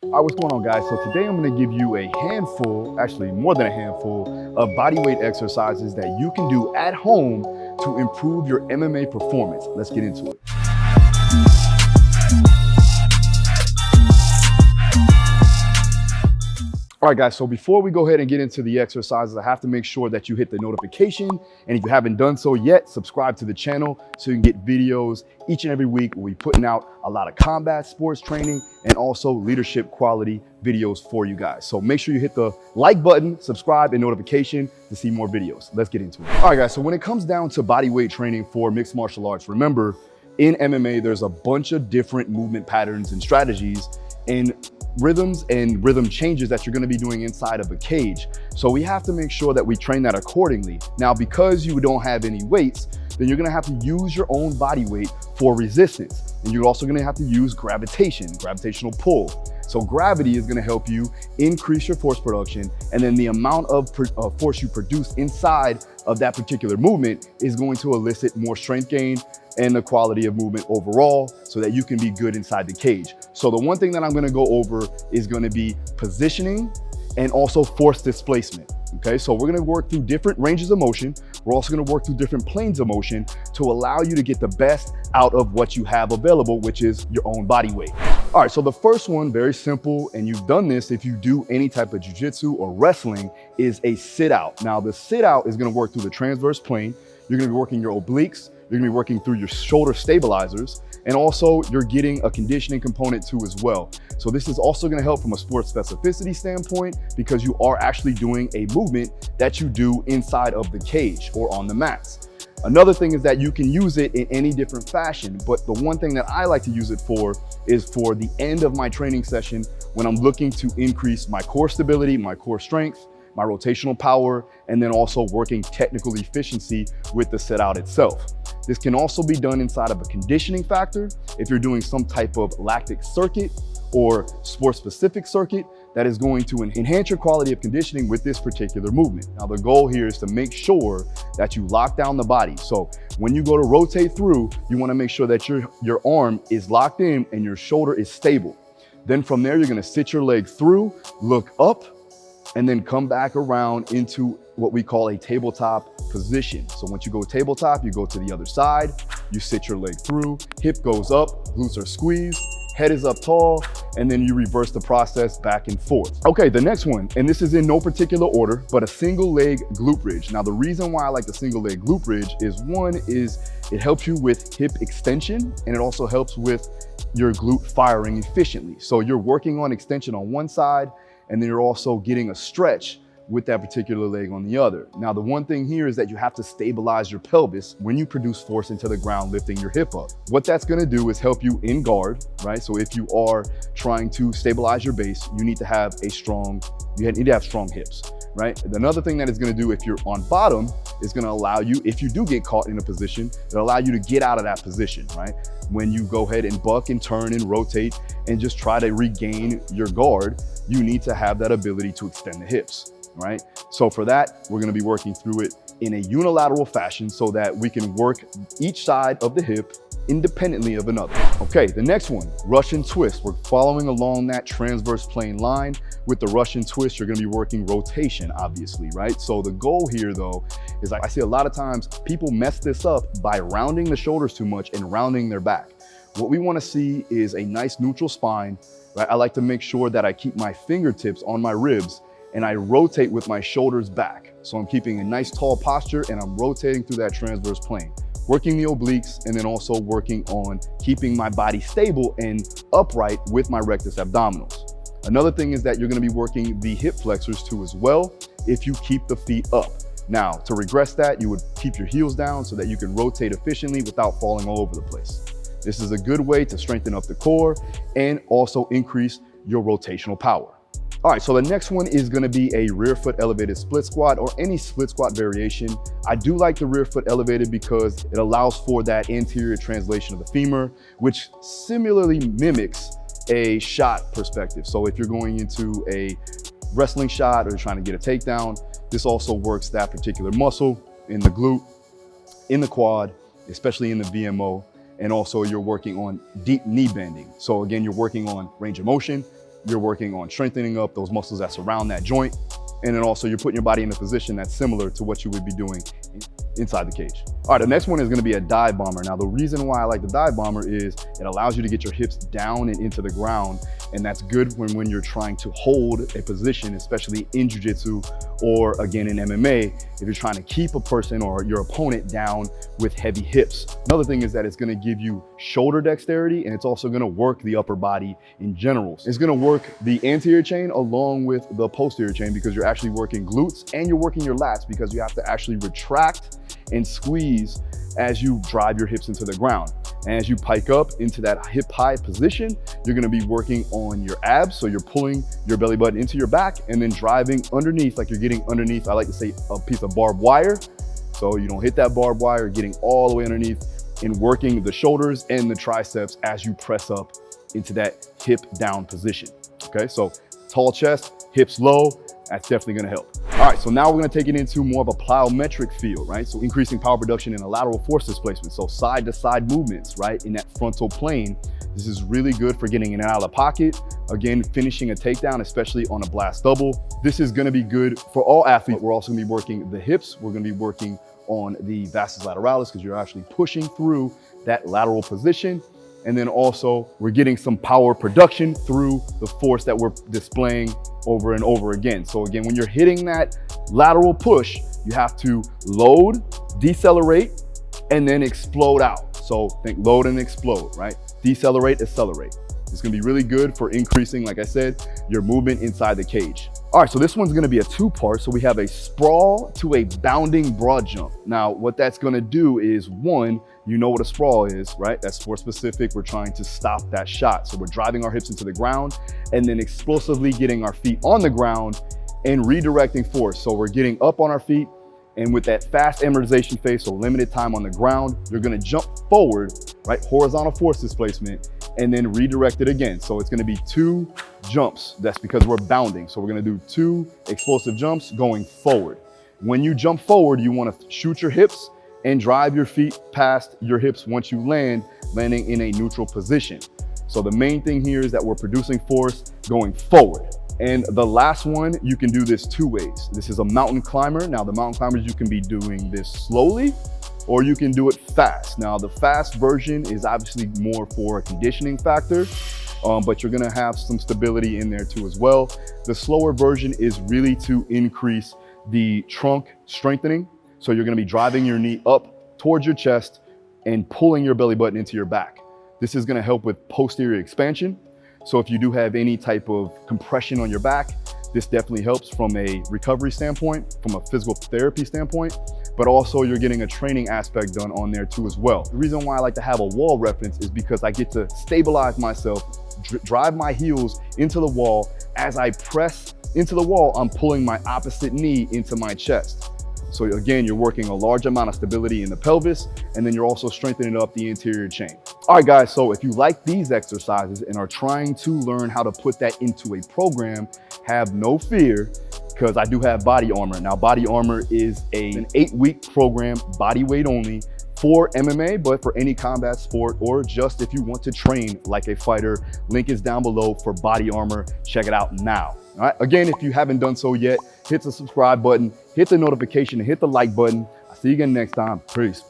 All right, what's going on, guys? So today I'm going to give you a handful, actually more than a handful, of bodyweight exercises that you can do at home to improve your MMA performance. Let's get into it. All right, guys, so before we go ahead and get into the exercises, I have to make sure that you hit the notification. And if you haven't done so yet, subscribe to the channel so you can get videos each and every week. We'll be putting out a lot of combat sports training and also leadership quality videos for you guys. So make sure you hit the like button, subscribe, and notification to see more videos. Let's get into it. All right, guys, so when it comes down to bodyweight training for mixed martial arts, remember, in MMA, there's a bunch of different movement patterns and strategies and rhythms and rhythm changes that you're going to be doing inside of a cage. So we have to make sure that we train that accordingly. Now, because you don't have any weights, then you're going to have to use your own body weight for resistance. And you're also going to have to use gravitational pull. So gravity is going to help you increase your force production, and then the amount of force you produce inside of that particular movement is going to elicit more strength gain and the quality of movement overall so that you can be good inside the cage. So the one thing that I'm going to go over is going to be positioning and also force displacement. Okay, so we're going to work through different ranges of motion. We're also going to work through different planes of motion to allow you to get the best out of what you have available, which is your own body weight. All right, so the first one, very simple, and you've done this if you do any type of jiu-jitsu or wrestling, is a sit out. Now, the sit out is going to work through the transverse plane. You're going to be working your obliques. You're gonna be working through your shoulder stabilizers, and also you're getting a conditioning component too as well. So this is also gonna help from a sports specificity standpoint because you are actually doing a movement that you do inside of the cage or on the mats. Another thing is that you can use it in any different fashion, but the one thing that I like to use it for is for the end of my training session when I'm looking to increase my core stability, my core strength, my rotational power, and then also working technical efficiency with the sit out itself. This can also be done inside of a conditioning factor if you're doing some type of lactic circuit or sports specific circuit that is going to enhance your quality of conditioning with this particular movement. Now, the goal here is to make sure that you lock down the body. So when you go to rotate through, you want to make sure that your arm is locked in and your shoulder is stable. Then from there, you're going to sit your leg through, look up, and then come back around into what we call a tabletop position. So once you go tabletop, you go to the other side, you sit your leg through, hip goes up, glutes are squeezed, head is up tall, and then you reverse the process back and forth. Okay, the next one, and this is in no particular order, but a single leg glute bridge. Now, the reason why I like the single leg glute bridge is it helps you with hip extension, and it also helps with your glute firing efficiently. So you're working on extension on one side, and then you're also getting a stretch with that particular leg on the other. Now, the one thing here is that you have to stabilize your pelvis when you produce force into the ground, lifting your hip up. What that's gonna do is help you in guard, right? So if you are trying to stabilize your base, you need to have strong hips, right? Another thing that it's gonna do if you're on bottom is gonna allow you, if you do get caught in a position, it'll allow you to get out of that position, right? When you go ahead and buck and turn and rotate and just try to regain your guard, you need to have that ability to extend the hips, right? So for that, we're gonna be working through it in a unilateral fashion so that we can work each side of the hip independently of another. Okay, the next one, Russian twist. We're following along that transverse plane line. With the Russian twist, you're gonna be working rotation, obviously, right? So the goal here though, is I see a lot of times people mess this up by rounding the shoulders too much and rounding their back. What we wanna see is a nice neutral spine, right? I like to make sure that I keep my fingertips on my ribs and I rotate with my shoulders back. So I'm keeping a nice tall posture and I'm rotating through that transverse plane, working the obliques and then also working on keeping my body stable and upright with my rectus abdominals. Another thing is that you're gonna be working the hip flexors too as well if you keep the feet up. Now, to regress that, you would keep your heels down so that you can rotate efficiently without falling all over the place. This is a good way to strengthen up the core and also increase your rotational power. All right, so the next one is gonna be a rear foot elevated split squat or any split squat variation. I do like the rear foot elevated because it allows for that anterior translation of the femur, which similarly mimics a shot perspective. So if you're going into a wrestling shot or you're trying to get a takedown, this also works that particular muscle in the glute, in the quad, especially in the VMO, and also you're working on deep knee bending. So again, you're working on range of motion, you're working on strengthening up those muscles that surround that joint. And then also you're putting your body in a position that's similar to what you would be doing inside the cage. All right, the next one is gonna be a dive bomber. Now, the reason why I like the dive bomber is it allows you to get your hips down and into the ground. And that's good when you're trying to hold a position, especially in jiu-jitsu or again in MMA, if you're trying to keep a person or your opponent down with heavy hips. Another thing is that it's gonna give you shoulder dexterity, and it's also gonna work the upper body in general. It's gonna work the anterior chain along with the posterior chain because you're actually working glutes and you're working your lats because you have to actually retract and squeeze as you drive your hips into the ground. And as you pike up into that hip high position, you're gonna be working on your abs. So you're pulling your belly button into your back and then driving underneath, like you're getting underneath, I like to say, a piece of barbed wire. So you don't hit that barbed wire, getting all the way underneath and working the shoulders and the triceps as you press up into that hip down position. Okay, so tall chest, hips low, that's definitely gonna help. All right, so now we're gonna take it into more of a plyometric feel, right? So increasing power production in a lateral force displacement. So side to side movements, right? In that frontal plane. This is really good for getting in and out of the pocket. Again, finishing a takedown, especially on a blast double. This is gonna be good for all athletes. We're also gonna be working the hips. We're gonna be working on the vastus lateralis because you're actually pushing through that lateral position. And then also we're getting some power production through the force that we're displaying over and over again. So again, when you're hitting that lateral push, you have to load, decelerate, and then explode out. So think load and explode, right? Decelerate, accelerate. It's gonna be really good for increasing, like I said, your movement inside the cage. All right, so this one's gonna be a two-part. So we have a sprawl to a bounding broad jump. Now, what that's gonna do is, one, you know what a sprawl is, right? That's sport specific. We're trying to stop that shot. So we're driving our hips into the ground and then explosively getting our feet on the ground and redirecting force. So we're getting up on our feet, and with that fast amortization phase, so limited time on the ground, you're gonna jump forward, right? Horizontal force displacement, and then redirect it again. So it's gonna be two jumps. That's because we're bounding. So we're gonna do two explosive jumps going forward. When you jump forward, you wanna shoot your hips and drive your feet past your hips once you land, landing in a neutral position. So the main thing here is that we're producing force going forward. And the last one, you can do this two ways. This is a mountain climber. Now the mountain climbers, you can be doing this slowly or you can do it fast. Now the fast version is obviously more for a conditioning factor, but you're gonna have some stability in there too as well. The slower version is really to increase the trunk strengthening. So you're gonna be driving your knee up towards your chest and pulling your belly button into your back. This is gonna help with posterior expansion. So if you do have any type of compression on your back, this definitely helps from a recovery standpoint, from a physical therapy standpoint, but also you're getting a training aspect done on there too as well. The reason why I like to have a wall reference is because I get to stabilize myself, drive my heels into the wall. As I press into the wall, I'm pulling my opposite knee into my chest. So again, you're working a large amount of stability in the pelvis, and then you're also strengthening up the anterior chain. All right, guys, so if you like these exercises and are trying to learn how to put that into a program, have no fear, because I do have Body Armor. Now, Body Armor is an 8-week program, body weight only, for MMA, but for any combat sport, or just if you want to train like a fighter. Link is down below for Body Armor. Check it out now. All right, again, if you haven't done so yet, hit the subscribe button, hit the notification, and hit the like button. I'll see you again next time. Peace.